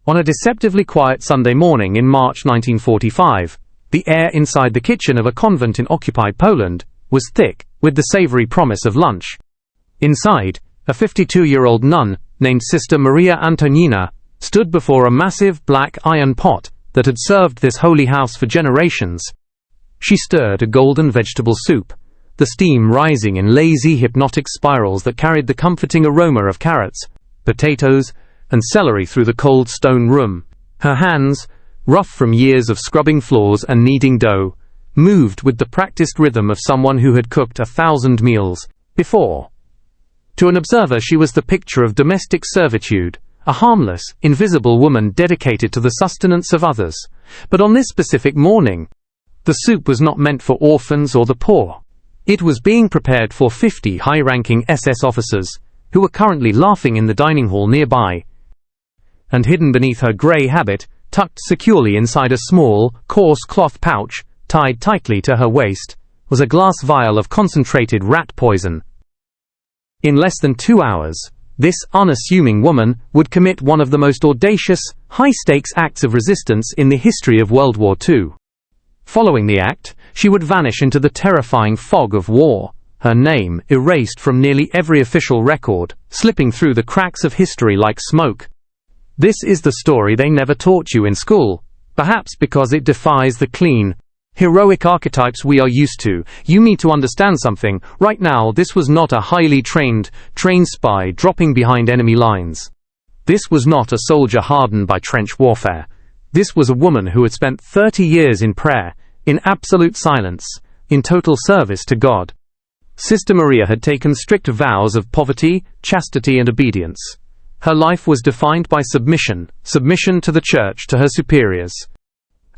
On a deceptively quiet Sunday morning in March 1945, the air inside the kitchen of a convent in occupied Poland was thick with the savory promise of lunch. Inside, a 52-year-old nun named Sister Maria Antonyina stood before a massive black iron pot that had served this holy house for generations. She stirred a golden vegetable soup, the steam rising in lazy, hypnotic spirals that carried the comforting aroma of carrots, potatoes, and celery through the cold stone room. Her hands, rough from years of scrubbing floors and kneading dough, moved with the practiced rhythm of someone who had cooked 1,000 meals before. To an observer, she was the picture of domestic servitude, a harmless, invisible woman dedicated to the sustenance of others. But on this specific morning, the soup was not meant for orphans or the poor. It was being prepared for 50 high-ranking SS officers, who were currently laughing in the dining hall nearby. And hidden beneath her grey habit, tucked securely inside a small, coarse cloth pouch tied tightly to her waist, was a glass vial of concentrated rat poison. In less than 2 hours, this unassuming woman would commit one of the most audacious, high-stakes acts of resistance in the history of World War II. Following the act, she would vanish into the terrifying fog of war, her name erased from nearly every official record, slipping through the cracks of history like smoke. This is the story they never taught you in school, perhaps because it defies the clean, heroic archetypes we are used to. You need to understand something. Right now, this was not a highly trained spy dropping behind enemy lines. This was not a soldier hardened by trench warfare. This was a woman who had spent 30 years in prayer, in absolute silence, in total service to God. Sister Maria had taken strict vows of poverty, chastity, and obedience. Her life was defined by submission to the church, to her superiors,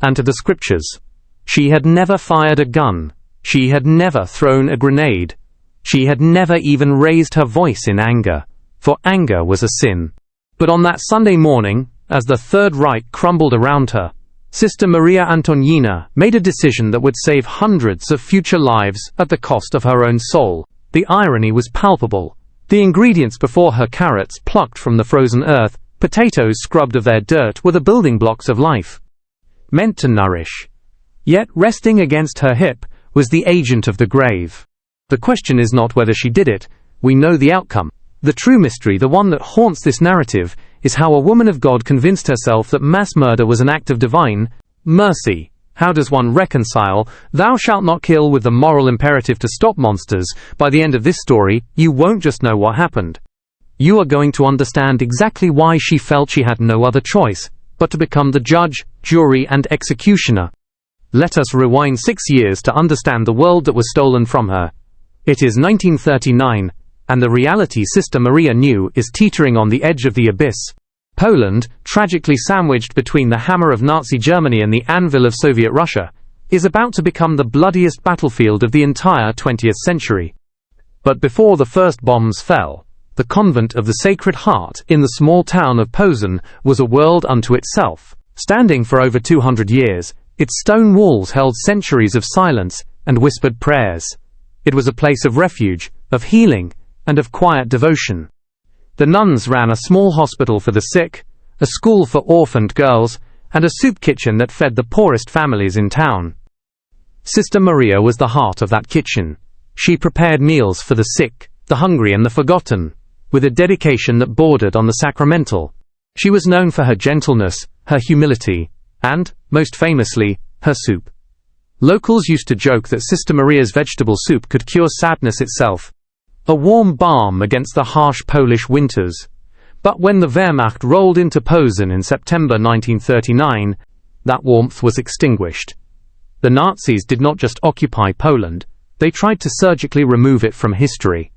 and to the scriptures. She had never fired a gun. She had never thrown a grenade. She had never even raised her voice in anger, for anger was a sin. But on that Sunday morning, as the Third Reich crumbled around her, Sister Maria Antonyina made a decision that would save hundreds of future lives at the cost of her own soul. The irony was palpable. The ingredients before her, carrots plucked from the frozen earth, potatoes scrubbed of their dirt, were the building blocks of life, meant to nourish. Yet resting against her hip was the agent of the grave. The question is not whether she did it. We know the outcome. The true mystery, the one that haunts this narrative, is how a woman of God convinced herself that mass murder was an act of divine mercy. How does one reconcile "thou shalt not kill" with the moral imperative to stop monsters? By the end of this story, you won't just know what happened. You are going to understand exactly why she felt she had no other choice but to become the judge, jury, and executioner. Let us rewind 6 years to understand the world that was stolen from her. It is 1939, and the reality Sister Maria knew is teetering on the edge of the abyss. Poland, tragically sandwiched between the hammer of Nazi Germany and the anvil of Soviet Russia, is about to become the bloodiest battlefield of the entire 20th century. But before the first bombs fell, the Convent of the Sacred Heart in the small town of Posen was a world unto itself. Standing for over 200 years, its stone walls held centuries of silence and whispered prayers. It was a place of refuge, of healing, and of quiet devotion. The nuns ran a small hospital for the sick, a school for orphaned girls, and a soup kitchen that fed the poorest families in town. Sister Maria was the heart of that kitchen. She prepared meals for the sick, the hungry, and the forgotten, with a dedication that bordered on the sacramental. She was known for her gentleness, her humility, and, most famously, her soup. Locals used to joke that Sister Maria's vegetable soup could cure sadness itself, a warm balm against the harsh Polish winters. But when the Wehrmacht rolled into Posen in September 1939, that warmth was extinguished. The Nazis did not just occupy Poland, they tried to surgically remove it from history.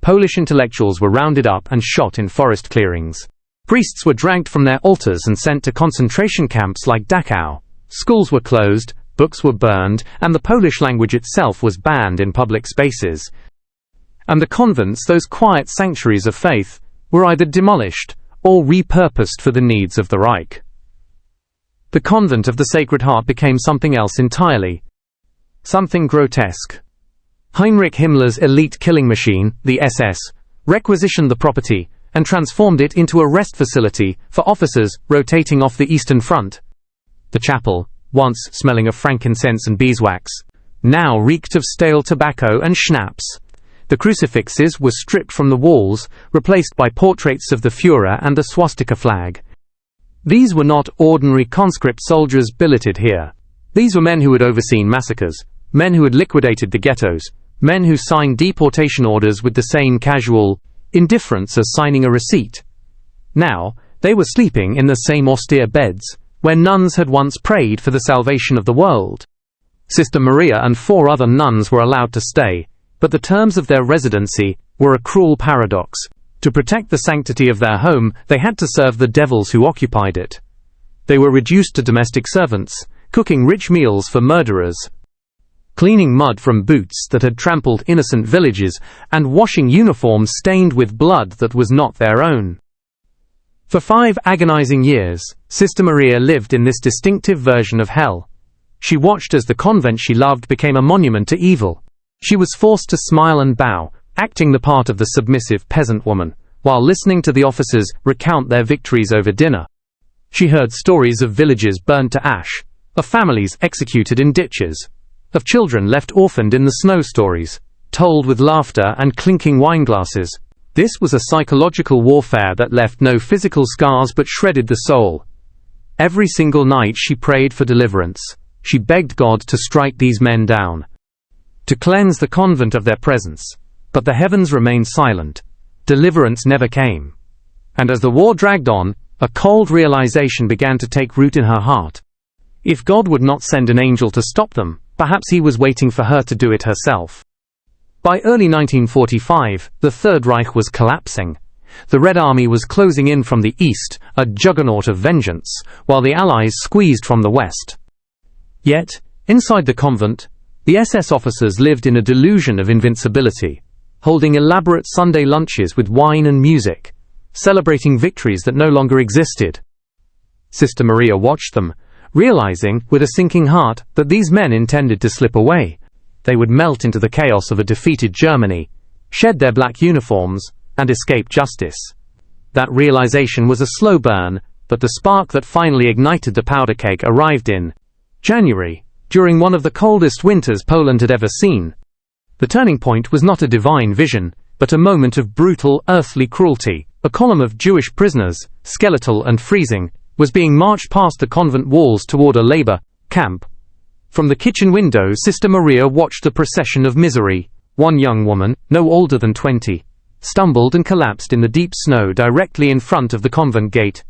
Polish intellectuals were rounded up and shot in forest clearings. Priests were dragged from their altars and sent to concentration camps like Dachau. Schools were closed, books were burned, and the Polish language itself was banned in public spaces. And the convents, those quiet sanctuaries of faith, were either demolished or repurposed for the needs of the Reich. The Convent of the Sacred Heart became something else entirely. Something grotesque. Heinrich Himmler's elite killing machine, the SS, requisitioned the property, and transformed it into a rest facility for officers rotating off the Eastern Front. The chapel, once smelling of frankincense and beeswax, now reeked of stale tobacco and schnapps. The crucifixes were stripped from the walls, replaced by portraits of the Führer and the swastika flag. These were not ordinary conscript soldiers billeted here. These were men who had overseen massacres, men who had liquidated the ghettos, men who signed deportation orders with the same casual indifference as signing a receipt. Now, they were sleeping in the same austere beds, where nuns had once prayed for the salvation of the world. Sister Maria and 4 other nuns were allowed to stay, but the terms of their residency were a cruel paradox. To protect the sanctity of their home, they had to serve the devils who occupied it. They were reduced to domestic servants, cooking rich meals for murderers, cleaning mud from boots that had trampled innocent villages, and washing uniforms stained with blood that was not their own. For 5 agonizing years, Sister Maria lived in this distinctive version of hell. She watched as the convent she loved became a monument to evil. She was forced to smile and bow, acting the part of the submissive peasant woman, while listening to the officers recount their victories over dinner. She heard stories of villages burned to ash, of families executed in ditches, of children left orphaned in the snow stories, told with laughter and clinking wineglasses. This was a psychological warfare that left no physical scars but shredded the soul. Every single night she prayed for deliverance. She begged God to strike these men down, to cleanse the convent of their presence. But the heavens remained silent. Deliverance never came. And as the war dragged on, a cold realization began to take root in her heart. If God would not send an angel to stop them, perhaps he was waiting for her to do it herself. By early 1945, the Third Reich was collapsing. The Red Army was closing in from the east, a juggernaut of vengeance, while the Allies squeezed from the west. Yet, inside the convent, the SS officers lived in a delusion of invincibility, holding elaborate Sunday lunches with wine and music, celebrating victories that no longer existed. Sister Maria watched them, realizing, with a sinking heart, that these men intended to slip away. They would melt into the chaos of a defeated Germany, shed their black uniforms, and escape justice. That realization was a slow burn, but the spark that finally ignited the powder keg arrived in January, during one of the coldest winters Poland had ever seen. The turning point was not a divine vision, but a moment of brutal, earthly cruelty. A column of Jewish prisoners, skeletal and freezing, was being marched past the convent walls toward a labor camp. From the kitchen window, Sister Maria watched the procession of misery. One young woman, no older than 20, stumbled and collapsed in the deep snow directly in front of the convent gate.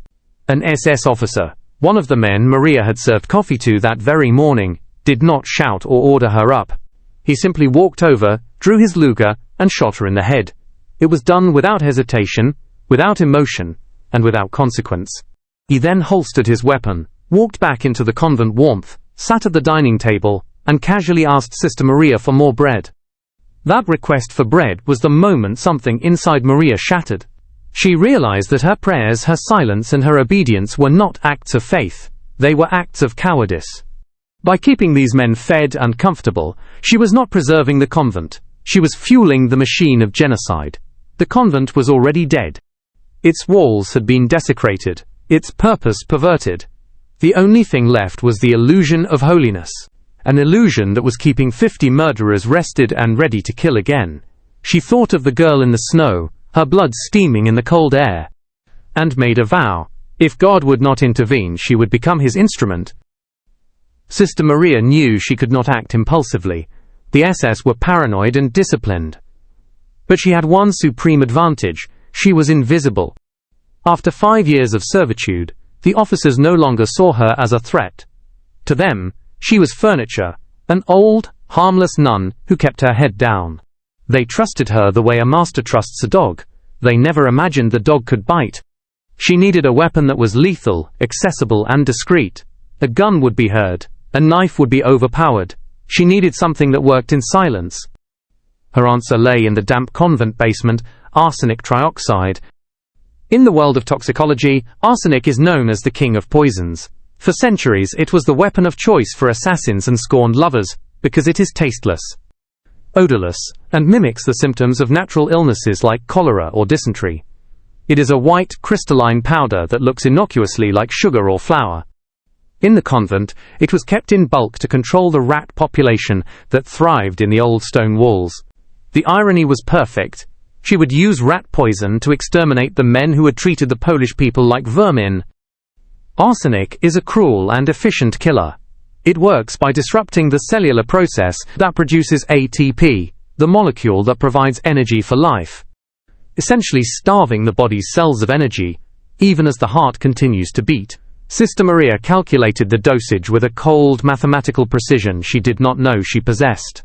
An SS officer, one of the men Maria had served coffee to that very morning, did not shout or order her up. He simply walked over, drew his Luger, and shot her in the head. It was done without hesitation, without emotion, and without consequence. He then holstered his weapon, walked back into the convent warmth, sat at the dining table, and casually asked Sister Maria for more bread. That request for bread was the moment something inside Maria shattered. She realized that her prayers, her silence, and her obedience were not acts of faith. They were acts of cowardice. By keeping these men fed and comfortable, she was not preserving the convent. She was fueling the machine of genocide. The convent was already dead. Its walls had been desecrated, its purpose perverted. The only thing left was the illusion of holiness, an illusion that was keeping 50 murderers rested and ready to kill again. She thought of the girl in the snow, her blood steaming in the cold air, and made a vow. If God would not intervene, she would become his instrument. Sister Maria knew she could not act impulsively. The SS were paranoid and disciplined. But she had one supreme advantage: she was invisible. After 5 years of servitude, the officers no longer saw her as a threat. To them, she was furniture, an old, harmless nun who kept her head down. They trusted her the way a master trusts a dog. They never imagined the dog could bite. She needed a weapon that was lethal, accessible, and discreet. A gun would be heard. A knife would be overpowered. She needed something that worked in silence. Her answer lay in the damp convent basement: arsenic trioxide. In the world of toxicology, arsenic is known as the king of poisons. For centuries, it was the weapon of choice for assassins and scorned lovers, because it is tasteless, odorless, and mimics the symptoms of natural illnesses like cholera or dysentery. It is a white, crystalline powder that looks innocuously like sugar or flour. In the convent, it was kept in bulk to control the rat population that thrived in the old stone walls. The irony was perfect. She would use rat poison to exterminate the men who had treated the Polish people like vermin. Arsenic is a cruel and efficient killer. It works by disrupting the cellular process that produces ATP, the molecule that provides energy for life, essentially starving the body's cells of energy, even as the heart continues to beat. Sister Maria calculated the dosage with a cold mathematical precision she did not know she possessed.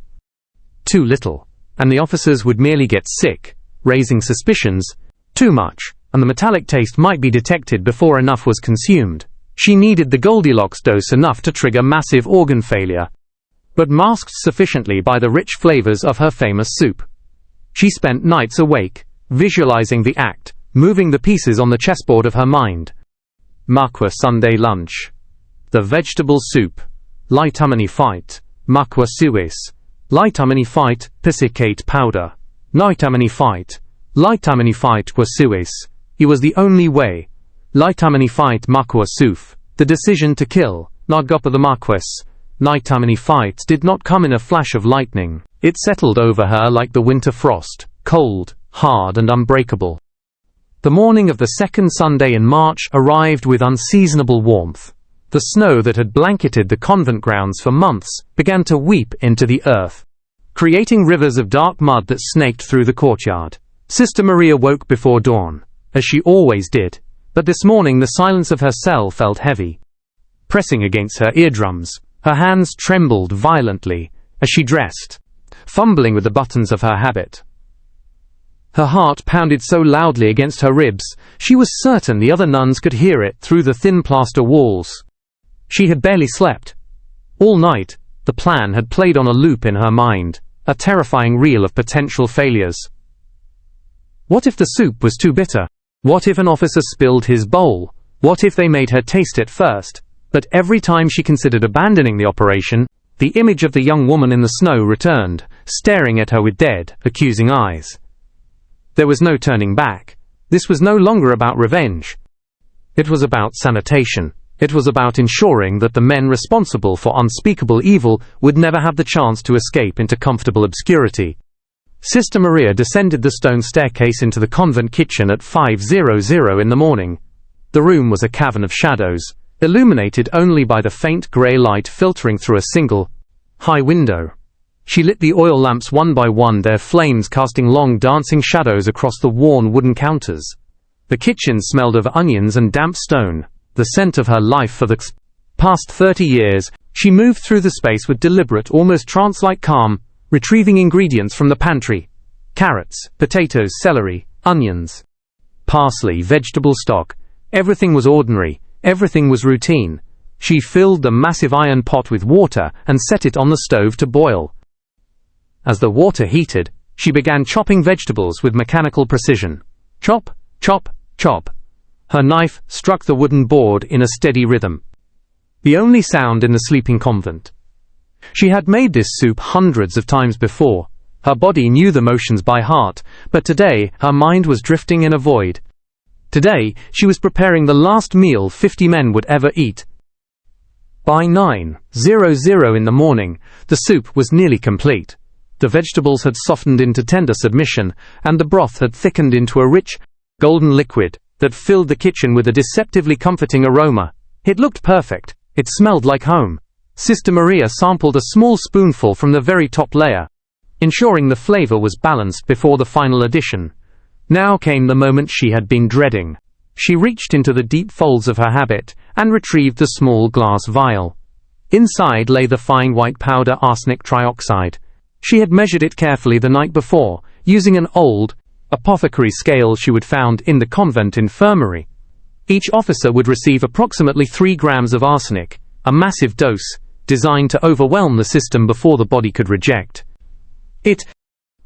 Too little, and the officers would merely get sick, raising suspicions. Too much, and the metallic taste might be detected before enough was consumed. She needed the Goldilocks dose enough to trigger massive organ failure, but masked sufficiently by the rich flavors of her famous soup. She spent nights awake, visualizing the act, moving the pieces on the chessboard of her mind. Makwa Sunday lunch. The vegetable soup. Lightumany fight. Makwa suis. Lightumany fight. Pisicate powder. Nightumany fight. Lightumany fight was suis. It was the only way. Lightumany fight Makwa suf. The decision to kill. Nagapa the Marquess. Nightumany fight did not come in a flash of lightning. It settled over her like the winter frost, cold, hard and unbreakable. The morning of the second Sunday in March arrived with unseasonable warmth. The snow that had blanketed the convent grounds for months began to weep into the earth, creating rivers of dark mud that snaked through the courtyard. Sister Maria woke before dawn, as she always did, but this morning the silence of her cell felt heavy. Pressing against her eardrums, her hands trembled violently as she dressed, fumbling with the buttons of her habit. Her heart pounded so loudly against her ribs, she was certain the other nuns could hear it through the thin plaster walls. She had barely slept. All night, the plan had played on a loop in her mind, a terrifying reel of potential failures. What if the soup was too bitter? What if an officer spilled his bowl? What if they made her taste it first? But every time she considered abandoning the operation, the image of the young woman in the snow returned, staring at her with dead, accusing eyes. There was no turning back. This was no longer about revenge. It was about sanitation. It was about ensuring that the men responsible for unspeakable evil would never have the chance to escape into comfortable obscurity. Sister Maria descended the stone staircase into the convent kitchen at 5:00 in the morning. The room was a cavern of shadows, illuminated only by the faint grey light filtering through a single, high window. She lit the oil lamps one by one, their flames casting long dancing shadows across the worn wooden counters. The kitchen smelled of onions and damp stone, the scent of her life for the past 30 years. She moved through the space with deliberate, almost trance-like calm, retrieving ingredients from the pantry. Carrots, potatoes, celery, onions, parsley, vegetable stock. Everything was ordinary, everything was routine. She filled the massive iron pot with water and set it on the stove to boil. As the water heated, she began chopping vegetables with mechanical precision. Chop, chop, chop. Her knife struck the wooden board in a steady rhythm, the only sound in the sleeping convent. She had made this soup hundreds of times before. Her body knew the motions by heart, but today her mind was drifting in a void. Today she was preparing the last meal 50 men would ever eat. By 9:00 in the morning, the soup was nearly complete. The vegetables had softened into tender submission, and the broth had thickened into a rich, golden liquid that filled the kitchen with a deceptively comforting aroma. It looked perfect. It smelled like home. Sister Maria sampled a small spoonful from the very top layer, ensuring the flavor was balanced before the final addition. Now came the moment she had been dreading. She reached into the deep folds of her habit and retrieved the small glass vial. Inside lay the fine white powder arsenic trioxide. She had measured it carefully the night before, using an old, apothecary scale she would found in the convent infirmary. Each officer would receive approximately 3 grams of arsenic, a massive dose, designed to overwhelm the system before the body could reject it.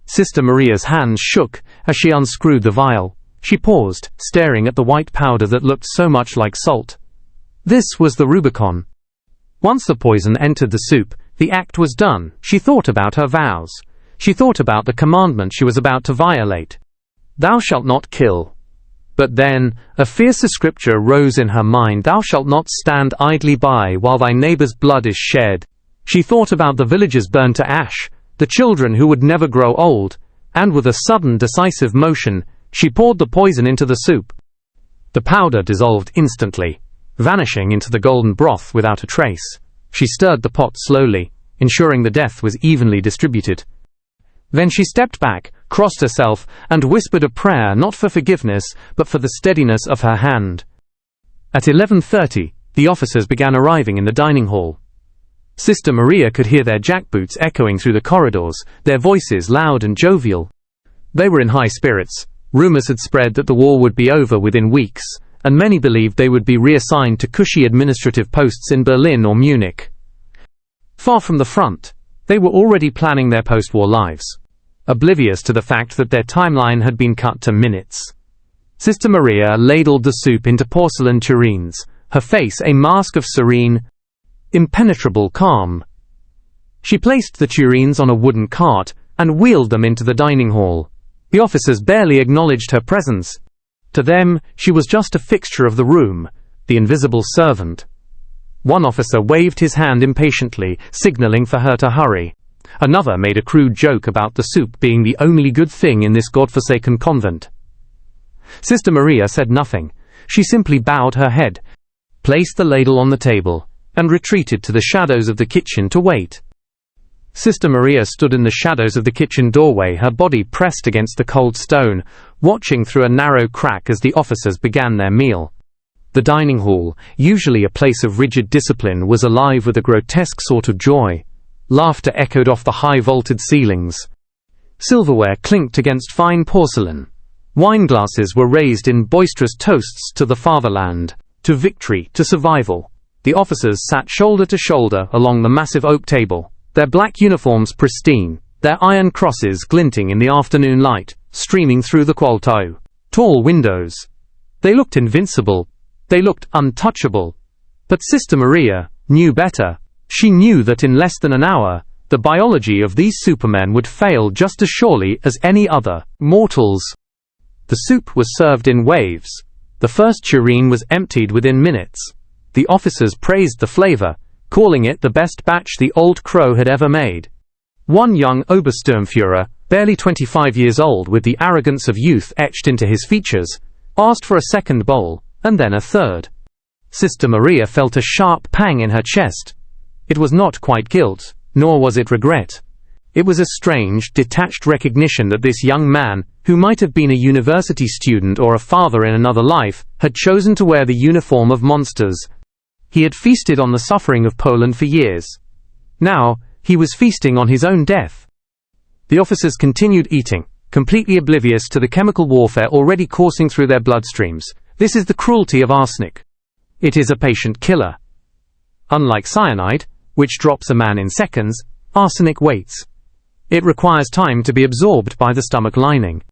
Sister Maria's hands shook as she unscrewed the vial. She paused, staring at the white powder that looked so much like salt. This was the Rubicon. Once the poison entered the soup, the act was done. She thought about her vows. She thought about the commandment she was about to violate. Thou shalt not kill. But then, a fiercer scripture rose in her mind: "Thou shalt not stand idly by while thy neighbor's blood is shed." She thought about the villagers burned to ash, the children who would never grow old, and with a sudden, decisive motion, she poured the poison into the soup. The powder dissolved instantly, vanishing into the golden broth without a trace. She stirred the pot slowly, ensuring the death was evenly distributed. Then she stepped back, crossed herself, and whispered a prayer, not for forgiveness, but for the steadiness of her hand. At 11:30, the officers began arriving in the dining hall. Sister Maria could hear their jackboots echoing through the corridors, their voices loud and jovial. They were in high spirits. Rumors had spread that the war would be over within weeks, and many believed they would be reassigned to cushy administrative posts in Berlin or Munich. Far from the front, they were already planning their post-war lives, oblivious to the fact that their timeline had been cut to minutes. Sister Maria ladled the soup into porcelain tureens, her face a mask of serene, impenetrable calm. She placed the tureens on a wooden cart and wheeled them into the dining hall. The officers barely acknowledged her presence. To them, she was just a fixture of the room, the invisible servant. One officer waved his hand impatiently, signaling for her to hurry. Another made a crude joke about the soup being the only good thing in this godforsaken convent. Sister Maria said nothing. She simply bowed her head, placed the ladle on the table, and retreated to the shadows of the kitchen to wait. Sister Maria stood in the shadows of the kitchen doorway, her body pressed against the cold stone, watching through a narrow crack as the officers began their meal. The dining hall, usually a place of rigid discipline, was alive with a grotesque sort of joy. Laughter echoed off the high-vaulted ceilings. Silverware clinked against fine porcelain. Wineglasses were raised in boisterous toasts to the fatherland, to victory, to survival. The officers sat shoulder to shoulder along the massive oak table, their black uniforms pristine, their iron crosses glinting in the afternoon light, streaming through the qualto. Tall windows. They looked invincible. They looked untouchable. But Sister Maria knew better. She knew that in less than an hour, the biology of these supermen would fail just as surely as any other mortals. The soup was served in waves. The first tureen was emptied within minutes. The officers praised the flavor, calling it the best batch the Old Crow had ever made. One young Obersturmführer, barely 25 years old, with the arrogance of youth etched into his features, asked for a second bowl, and then a third. Sister Maria felt a sharp pang in her chest. It was not quite guilt, nor was it regret. It was a strange, detached recognition that this young man, who might have been a university student or a father in another life, had chosen to wear the uniform of monsters. He had feasted on the suffering of Poland for years. Now, he was feasting on his own death. The officers continued eating, completely oblivious to the chemical warfare already coursing through their bloodstreams. This is the cruelty of arsenic. It is a patient killer. Unlike cyanide, which drops a man in seconds, arsenic waits. It requires time to be absorbed by the stomach lining.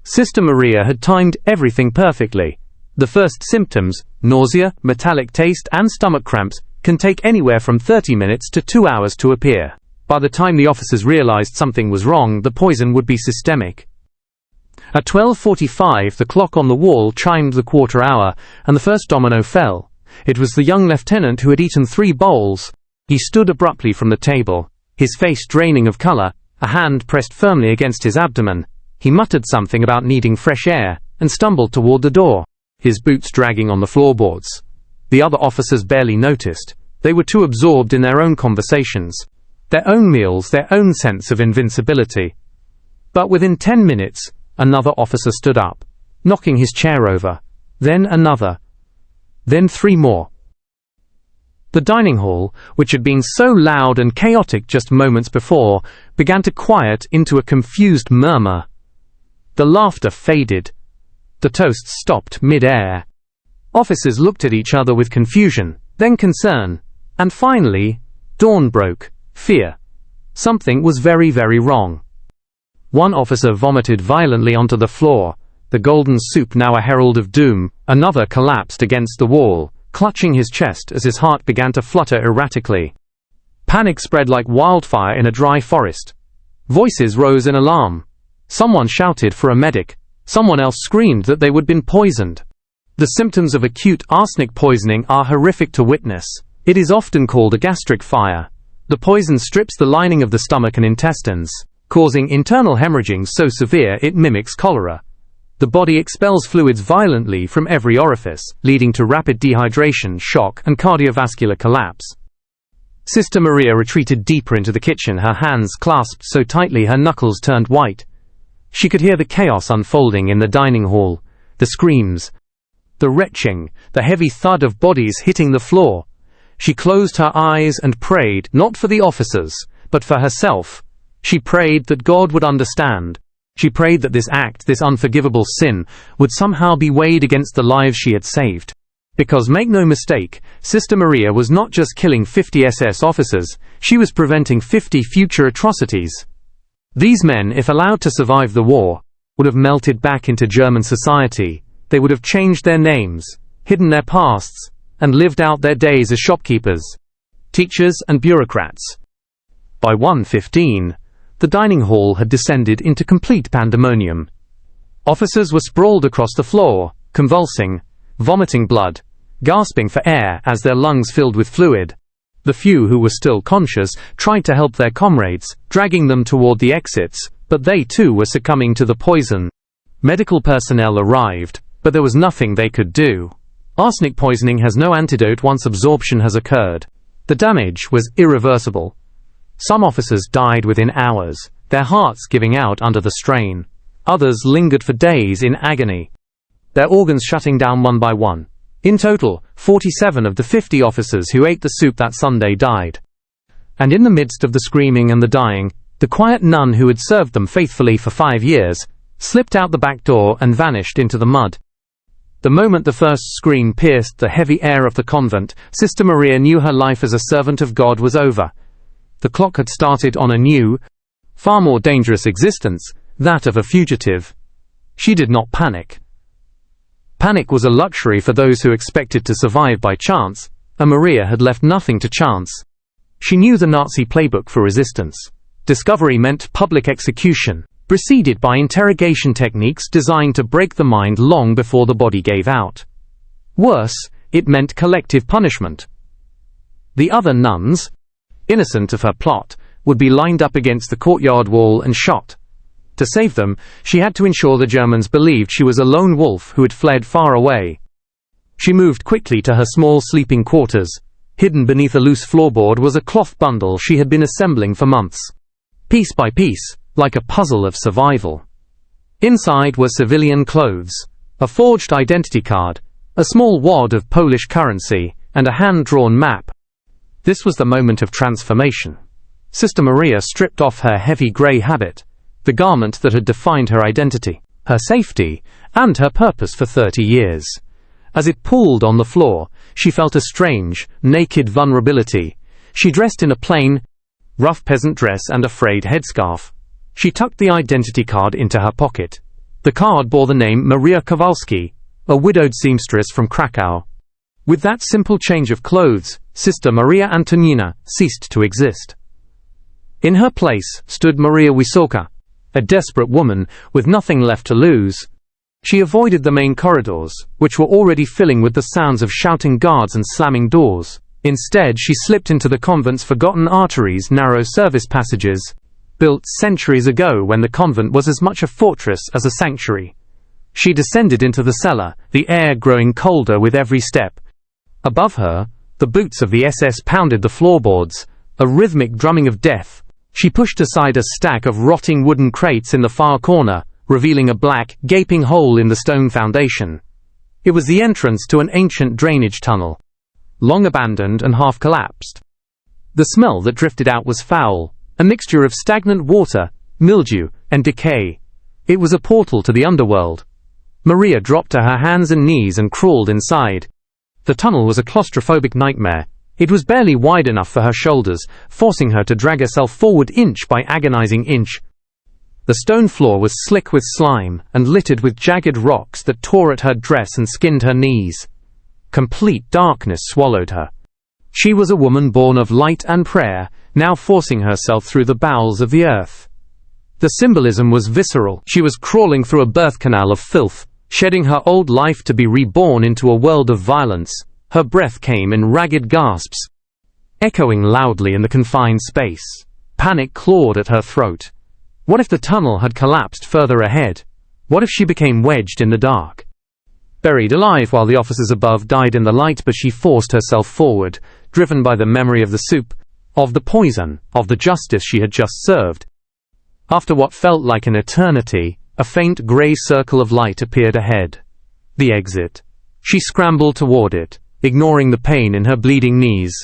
Sister Maria had timed everything perfectly. The first symptoms, nausea, metallic taste, and stomach cramps, can take anywhere from 30 minutes to 2 hours to appear. By the time the officers realized something was wrong, the poison would be systemic. At 12:45, the clock on the wall chimed the quarter hour, and the first domino fell. It was the young lieutenant who had eaten 3 bowls. He stood abruptly from the table, his face draining of color, a hand pressed firmly against his abdomen. He muttered something about needing fresh air, and stumbled toward the door, his boots dragging on the floorboards. The other officers barely noticed. They were too absorbed in their own conversations, their own meals, their own sense of invincibility. But within 10 minutes, another officer stood up, knocking his chair over. Then another. Then 3 more. The dining hall, which had been so loud and chaotic just moments before, began to quiet into a confused murmur. The laughter faded. The toasts stopped mid-air. Officers looked at each other with confusion, then concern, and finally, dawn broke. Fear. Something was very, very wrong. One officer vomited violently onto the floor, the golden soup now a herald of doom. Another collapsed against the wall, clutching his chest as his heart began to flutter erratically. Panic spread like wildfire in a dry forest. Voices rose in alarm. Someone shouted for a medic. Someone else screamed that they would been poisoned. The symptoms of acute arsenic poisoning are horrific to witness. It is often called a gastric fire. The poison strips the lining of the stomach and intestines, causing internal hemorrhaging so severe it mimics cholera. The body expels fluids violently from every orifice, leading to rapid dehydration, shock, and cardiovascular collapse. Sister Maria retreated deeper into the kitchen, her hands clasped so tightly her knuckles turned white. She could hear the chaos unfolding in the dining hall, the screams, the retching, the heavy thud of bodies hitting the floor. She closed her eyes and prayed, not for the officers, but for herself. She prayed that God would understand. She prayed that this act, this unforgivable sin, would somehow be weighed against the lives she had saved. Because, make no mistake, Sister Maria was not just killing 50 SS officers, she was preventing 50 future atrocities. These men, if allowed to survive the war, would have melted back into German society. They would have changed their names, hidden their pasts, and lived out their days as shopkeepers, teachers, and bureaucrats. By 1:15, the dining hall had descended into complete pandemonium. Officers were sprawled across the floor, convulsing, vomiting blood, gasping for air as their lungs filled with fluid. The few who were still conscious tried to help their comrades, dragging them toward the exits, but they too were succumbing to the poison. Medical personnel arrived, but there was nothing they could do. Arsenic poisoning has no antidote once absorption has occurred. The damage was irreversible. Some officers died within hours, their hearts giving out under the strain. Others lingered for days in agony, their organs shutting down one by one. In total, 47 of the 50 officers who ate the soup that Sunday died. And in the midst of the screaming and the dying, the quiet nun who had served them faithfully for 5 years slipped out the back door and vanished into the mud. The moment the first scream pierced the heavy air of the convent, Sister Maria knew her life as a servant of God was over. The clock had started on a new, far more dangerous existence, that of a fugitive. She did not panic. Panic was a luxury for those who expected to survive by chance, and Maria had left nothing to chance. She knew the Nazi playbook for resistance. Discovery meant public execution, preceded by interrogation techniques designed to break the mind long before the body gave out. Worse, it meant collective punishment. The other nuns, innocent of her plot, would be lined up against the courtyard wall and shot. To save them, she had to ensure the Germans believed she was a lone wolf who had fled far away. She moved quickly to her small sleeping quarters. Hidden beneath a loose floorboard was a cloth bundle she had been assembling for months. Piece by piece, like a puzzle of survival. Inside were civilian clothes, a forged identity card, a small wad of Polish currency, and a hand-drawn map. This was the moment of transformation. Sister Maria stripped off her heavy grey habit, the garment that had defined her identity, her safety, and her purpose for 30 years. As it pooled on the floor, she felt a strange, naked vulnerability. She dressed in a plain, rough peasant dress and a frayed headscarf. She tucked the identity card into her pocket. The card bore the name Maria Kowalski, a widowed seamstress from Krakow. With that simple change of clothes, Sister Maria Antonyina ceased to exist. In her place stood Maria Wysoka, a desperate woman with nothing left to lose. She avoided the main corridors, which were already filling with the sounds of shouting guards and slamming doors. Instead, she slipped into the convent's forgotten arteries, narrow service passages, built centuries ago when the convent was as much a fortress as a sanctuary. She descended into the cellar, the air growing colder with every step. Above her, the boots of the SS pounded the floorboards, a rhythmic drumming of death. She pushed aside a stack of rotting wooden crates in the far corner, revealing a black, gaping hole in the stone foundation. It was the entrance to an ancient drainage tunnel, long abandoned and half collapsed. The smell that drifted out was foul, a mixture of stagnant water, mildew, and decay. It was a portal to the underworld. Maria dropped to her hands and knees and crawled inside. The tunnel was a claustrophobic nightmare. It was barely wide enough for her shoulders, forcing her to drag herself forward inch by agonizing inch. The stone floor was slick with slime and littered with jagged rocks that tore at her dress and skinned her knees. Complete darkness swallowed her. She was a woman born of light and prayer, now forcing herself through the bowels of the earth. The symbolism was visceral. She was crawling through a birth canal of filth, shedding her old life to be reborn into a world of violence. Her breath came in ragged gasps, echoing loudly in the confined space. Panic clawed at her throat. What if the tunnel had collapsed further ahead? What if she became wedged in the dark, buried alive while the officers above died in the light? But she forced herself forward, driven by the memory of the soup, of the poison, of the justice she had just served. After what felt like an eternity, a faint grey circle of light appeared ahead. The exit. She scrambled toward it, ignoring the pain in her bleeding knees,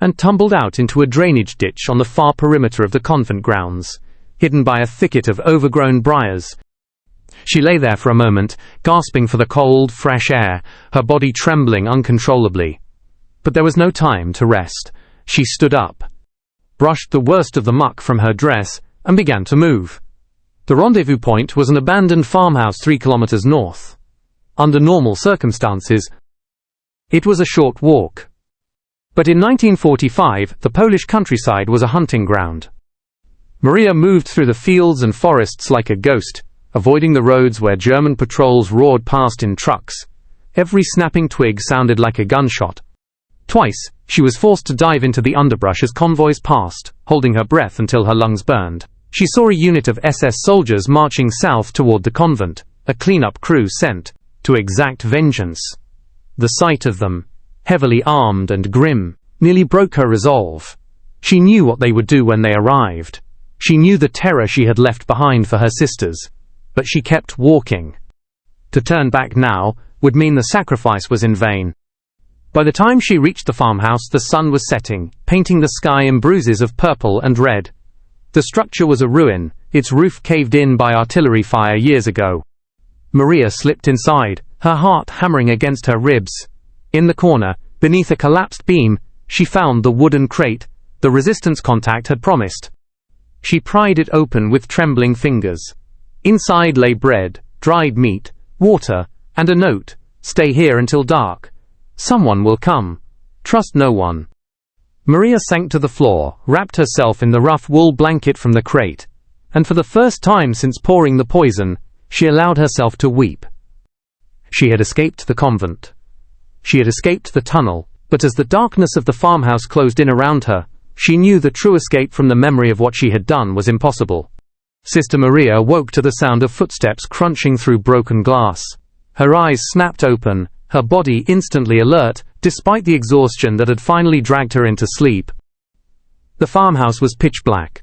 and tumbled out into a drainage ditch on the far perimeter of the convent grounds, hidden by a thicket of overgrown briars. She lay there for a moment, gasping for the cold, fresh air, her body trembling uncontrollably. But there was no time to rest. She stood up, brushed the worst of the muck from her dress, and began to move. The rendezvous point was an abandoned farmhouse 3 kilometers north. Under normal circumstances, it was a short walk. But in 1945, the Polish countryside was a hunting ground. Maria moved through the fields and forests like a ghost, avoiding the roads where German patrols roared past in trucks. Every snapping twig sounded like a gunshot. Twice, she was forced to dive into the underbrush as convoys passed, holding her breath until her lungs burned. She saw a unit of SS soldiers marching south toward the convent, a cleanup crew sent to exact vengeance. The sight of them, heavily armed and grim, nearly broke her resolve. She knew what they would do when they arrived. She knew the terror she had left behind for her sisters. But she kept walking. To turn back now would mean the sacrifice was in vain. By the time she reached the farmhouse, the sun was setting, painting the sky in bruises of purple and red. The structure was a ruin, its roof caved in by artillery fire years ago. Maria slipped inside, her heart hammering against her ribs. In the corner, beneath a collapsed beam, she found the wooden crate the resistance contact had promised. She pried it open with trembling fingers. Inside lay bread, dried meat, water, and a note: "Stay here until dark. Someone will come. Trust no one." Maria sank to the floor, wrapped herself in the rough wool blanket from the crate, and for the first time since pouring the poison, she allowed herself to weep. She had escaped the convent. She had escaped the tunnel, but as the darkness of the farmhouse closed in around her, she knew the true escape from the memory of what she had done was impossible. Sister Maria woke to the sound of footsteps crunching through broken glass. Her eyes snapped open, her body instantly alert, despite the exhaustion that had finally dragged her into sleep. The farmhouse was pitch black.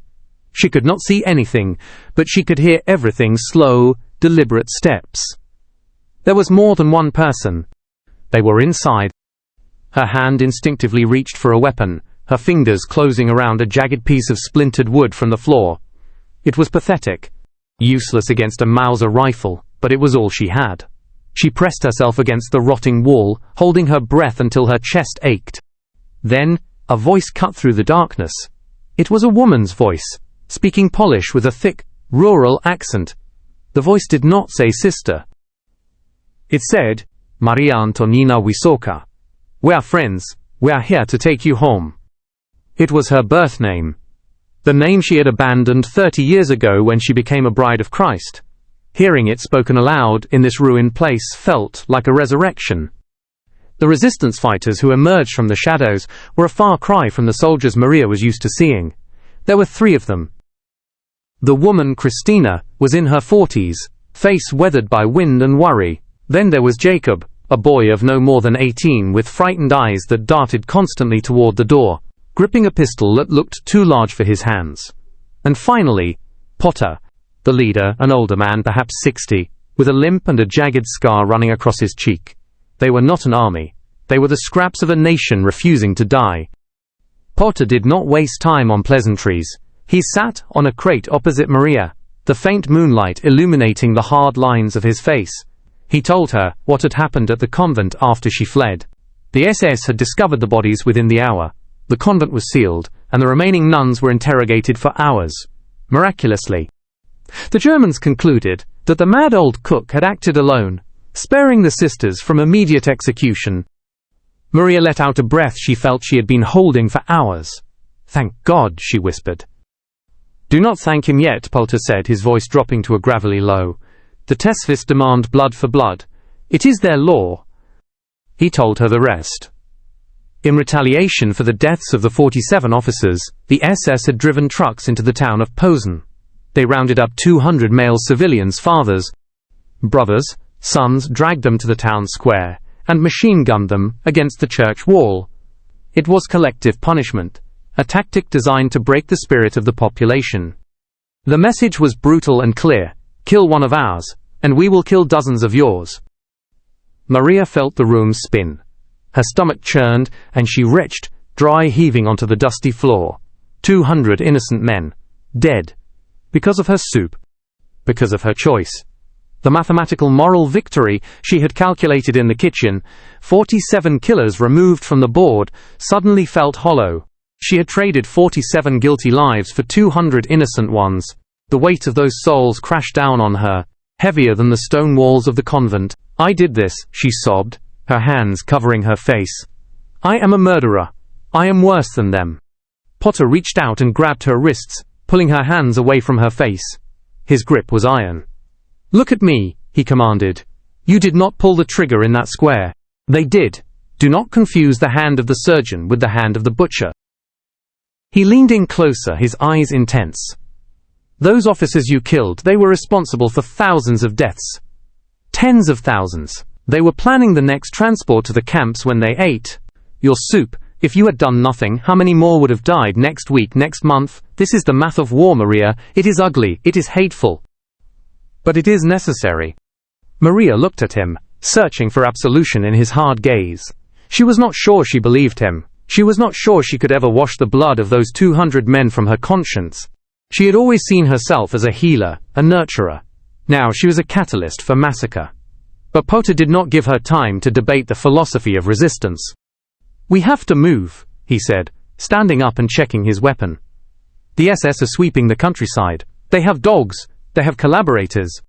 She could not see anything, but she could hear everything: slow, deliberate steps. There was more than one person. They were inside. Her hand instinctively reached for a weapon, her fingers closing around a jagged piece of splintered wood from the floor. It was pathetic, useless against a Mauser rifle, but it was all she had. She pressed herself against the rotting wall, holding her breath until her chest ached. Then, a voice cut through the darkness. It was a woman's voice, speaking Polish with a thick, rural accent. The voice did not say sister. It said, "Maria Antonyina Wysoka. We are friends. We are here to take you home." It was her birth name. The name she had abandoned 30 years ago when she became a bride of Christ. Hearing it spoken aloud in this ruined place felt like a resurrection. The resistance fighters who emerged from the shadows were a far cry from the soldiers Maria was used to seeing. There were 3 of them. The woman, Christina, was in her 40s, face weathered by wind and worry. Then there was Jacob, a boy of no more than 18 with frightened eyes that darted constantly toward the door, gripping a pistol that looked too large for his hands. And finally, Potter, the leader, an older man, perhaps 60, with a limp and a jagged scar running across his cheek. They were not an army. They were the scraps of a nation refusing to die. Potter did not waste time on pleasantries. He sat on a crate opposite Maria, the faint moonlight illuminating the hard lines of his face. He told her what had happened at the convent after she fled. The SS had discovered the bodies within the hour. The convent was sealed, and the remaining nuns were interrogated for hours. Miraculously, the Germans concluded that the mad old cook had acted alone, sparing the sisters from immediate execution. Maria let out a breath she felt she had been holding for hours. "Thank God," she whispered. "Do not thank him yet," Poter said, his voice dropping to a gravelly low. "The Tesvis demand blood for blood. It is their law." He told her the rest. In retaliation for the deaths of the 47 officers, the SS had driven trucks into the town of Posen. They rounded up 200 male civilians, fathers, brothers, sons, dragged them to the town square, and machine-gunned them against the church wall. It was collective punishment, a tactic designed to break the spirit of the population. The message was brutal and clear: kill one of ours, and we will kill dozens of yours. Maria felt the room spin. Her stomach churned, and she retched, dry heaving onto the dusty floor. 200 innocent men, dead. Because of her soup. Because of her choice. The mathematical moral victory she had calculated in the kitchen, 47 killers removed from the board, suddenly felt hollow. She had traded 47 guilty lives for 200 innocent ones. The weight of those souls crashed down on her, heavier than the stone walls of the convent. "I did this," she sobbed, her hands covering her face. "I am a murderer. I am worse than them." Poter reached out and grabbed her wrists, pulling her hands away from her face. His grip was iron. "Look at me," he commanded. "You did not pull the trigger in that square. They did. Do not confuse the hand of the surgeon with the hand of the butcher." He leaned in closer, his eyes intense. "Those officers you killed, they were responsible for thousands of deaths. Tens of thousands. They were planning the next transport to the camps when they ate your soup. If you had done nothing, how many more would have died next week, next month? This is the math of war, Maria. It is ugly, it is hateful. But it is necessary." Maria looked at him, searching for absolution in his hard gaze. She was not sure she believed him. She was not sure she could ever wash the blood of those 200 men from her conscience. She had always seen herself as a healer, a nurturer. Now she was a catalyst for massacre. But Poter did not give her time to debate the philosophy of resistance. "We have to move," he said, standing up and checking his weapon. "The SS are sweeping the countryside. They have dogs. They have collaborators.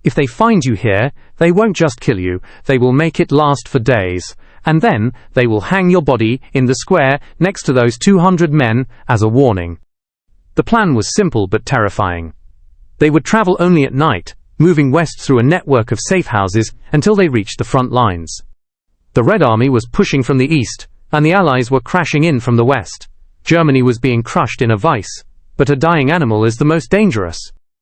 If they find you here, they won't just kill you, they will make it last for days. And then, they will hang your body in the square next to those 200 men as a warning." The plan was simple but terrifying. They would travel only at night, moving west through a network of safe houses until they reached the front lines. The Red Army was pushing from the east, and the Allies were crashing in from the west. Germany was being crushed in a vice, but a dying animal is the most dangerous.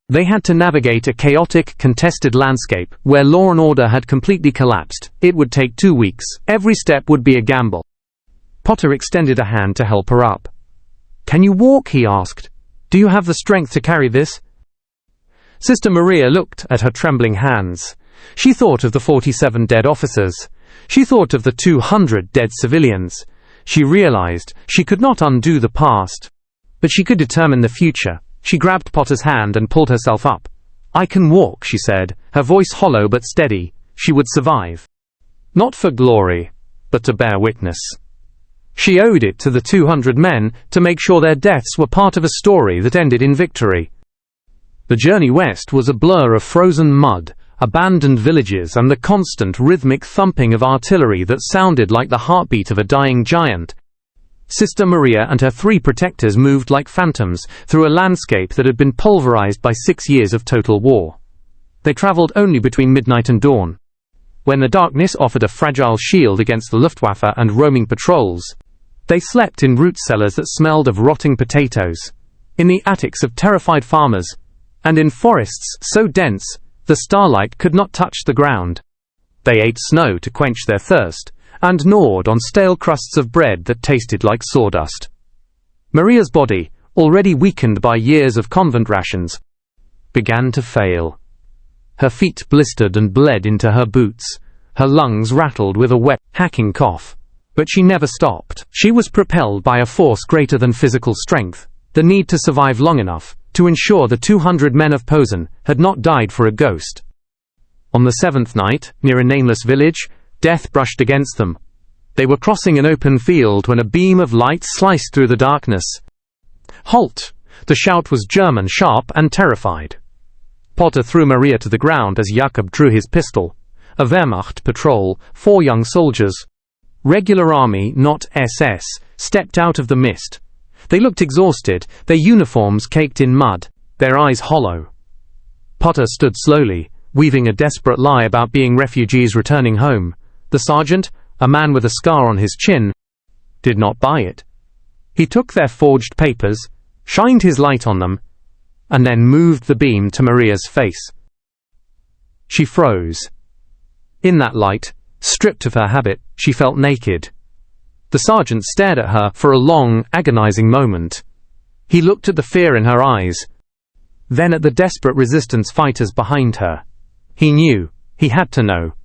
They had to navigate a chaotic, contested landscape, where law and order had completely collapsed. It would take 2 weeks. Every step would be a gamble. Poter extended a hand to help her up. "Can you walk?" he asked. "Do you have the strength to carry this?" Sister Maria looked at her trembling hands. She thought of the 47 dead officers. She thought of the 200 dead civilians. She realized she could not undo the past, but she could determine the future. She grabbed Poter's hand and pulled herself up. "I can walk," she said, her voice hollow but steady. She would survive. Not for glory, but to bear witness. She owed it to the 200 men to make sure their deaths were part of a story that ended in victory. The journey west was a blur of frozen mud, abandoned villages, and the constant rhythmic thumping of artillery that sounded like the heartbeat of a dying giant. Sister Maria and her 3 protectors moved like phantoms through a landscape that had been pulverized by 6 years of total war. They traveled only between midnight and dawn, when the darkness offered a fragile shield against the Luftwaffe and roaming patrols. They slept in root cellars that smelled of rotting potatoes, in the attics of terrified farmers, and in forests so dense the starlight could not touch the ground. They ate snow to quench their thirst, and gnawed on stale crusts of bread that tasted like sawdust. Maria's body, already weakened by years of convent rations, began to fail. Her feet blistered and bled into her boots. Her lungs rattled with a wet, hacking cough. But she never stopped. She was propelled by a force greater than physical strength, the need to survive long enough to ensure the 200 men of Posen had not died for a ghost. On the 7th night, near a nameless village, death brushed against them. They were crossing an open field when a beam of light sliced through the darkness. "Halt!" The shout was German, sharp and terrified. Poter threw Maria to the ground as Jakob drew his pistol. A Wehrmacht patrol, 4 young soldiers, regular army, not SS, stepped out of the mist. They looked exhausted, their uniforms caked in mud, their eyes hollow. Potter stood slowly, weaving a desperate lie about being refugees returning home. The sergeant, a man with a scar on his chin, did not buy it. He took their forged papers, shined his light on them, and then moved the beam to Maria's face. She froze. In that light, stripped of her habit, she felt naked. The sergeant stared at her for a long, agonizing moment. He looked at the fear in her eyes, then at the desperate resistance fighters behind her. He knew. He had to know.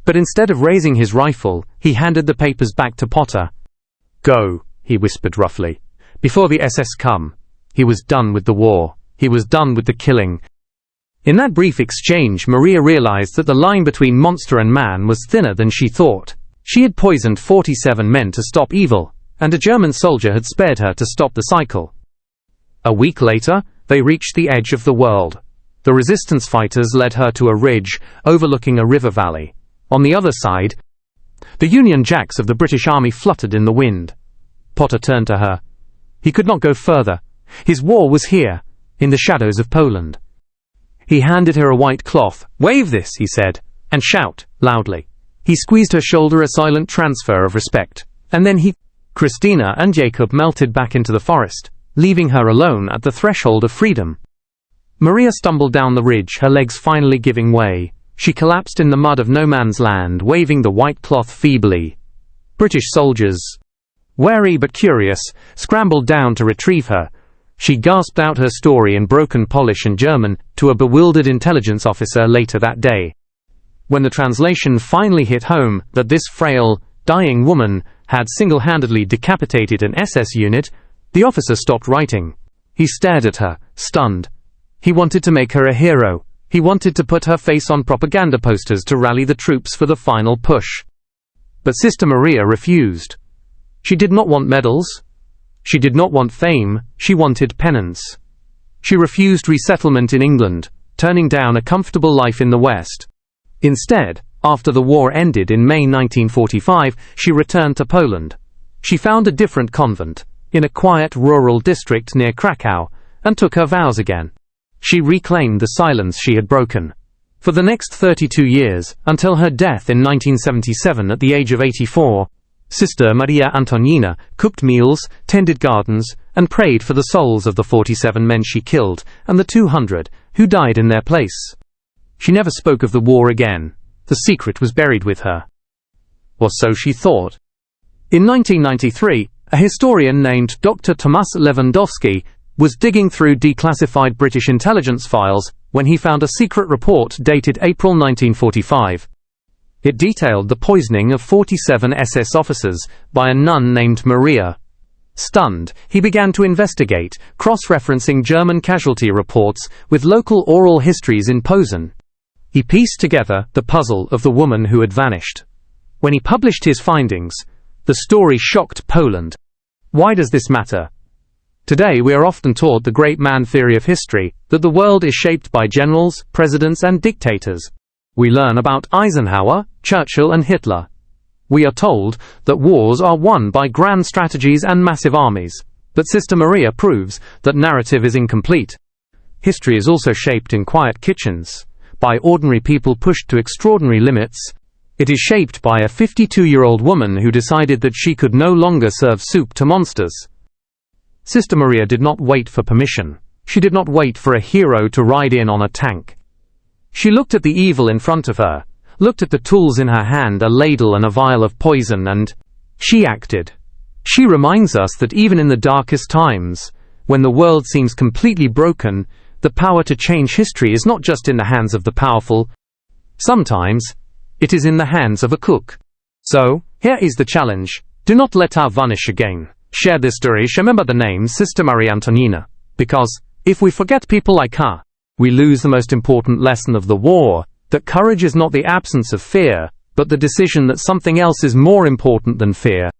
But instead of raising his rifle, he handed the papers back to Potter. "Go," he whispered roughly. "Before the SS come." He was done with the war. He was done with the killing. In that brief exchange, Maria realized that the line between monster and man was thinner than she thought. She had poisoned 47 men to stop evil, and a German soldier had spared her to stop the cycle. A week later, they reached the edge of the world. The resistance fighters led her to a ridge overlooking a river valley. On the other side, the Union Jacks of the British Army fluttered in the wind. Potter turned to her. He could not go further. His war was here, in the shadows of Poland. He handed her a white cloth. "Wave this," he said, "and shout loudly." He squeezed her shoulder, a silent transfer of respect. And then Christina and Jacob melted back into the forest, leaving her alone at the threshold of freedom. Maria stumbled down the ridge, her legs finally giving way. She collapsed in the mud of no man's land, waving the white cloth feebly. British soldiers, wary but curious, scrambled down to retrieve her. She gasped out her story in broken Polish and German to a bewildered intelligence officer later that day. When the translation finally hit home that this frail, dying woman had single-handedly decapitated an SS unit, the officer stopped writing. He stared at her, stunned. He wanted to make her a hero. He wanted to put her face on propaganda posters to rally the troops for the final push. But Sister Maria refused. She did not want medals. She did not want fame. She wanted penance. She refused resettlement in England, turning down a comfortable life in the West. Instead, after the war ended in May 1945, she returned to Poland. She found a different convent, in a quiet rural district near Krakow, and took her vows again. She reclaimed the silence she had broken. For the next 32 years, until her death in 1977 at the age of 84, Sister Maria Antonyina cooked meals, tended gardens, and prayed for the souls of the 47 men she killed and the 200 who died in their place. She never spoke of the war again. The secret was buried with her. Or so she thought. In 1993, a historian named Dr. Tomasz Lewandowski was digging through declassified British intelligence files when he found a secret report dated April 1945. It detailed the poisoning of 47 SS officers by a nun named Maria. Stunned, he began to investigate, cross-referencing German casualty reports with local oral histories in Posen. He pieced together the puzzle of the woman who had vanished. When he published his findings, the story shocked Poland. Why does this matter? Today we are often taught the great man theory of history, that the world is shaped by generals, presidents and dictators. We learn about Eisenhower, Churchill and Hitler. We are told that wars are won by grand strategies and massive armies. But Sister Maria proves that narrative is incomplete. History is also shaped in quiet kitchens, by ordinary people pushed to extraordinary limits. It is shaped by a 52-year-old woman who decided that she could no longer serve soup to monsters. Sister Maria did not wait for permission. She did not wait for a hero to ride in on a tank. She looked at the evil in front of her, looked at the tools in her hand, a ladle and a vial of poison, and she acted. She reminds us that even in the darkest times, when the world seems completely broken, the power to change history is not just in the hands of the powerful. Sometimes, it is in the hands of a cook. So, here is the challenge. Do not let her vanish again. Share this story, remember the name Sister Maria Antonyina. Because, if we forget people like her, we lose the most important lesson of the war, that courage is not the absence of fear, but the decision that something else is more important than fear.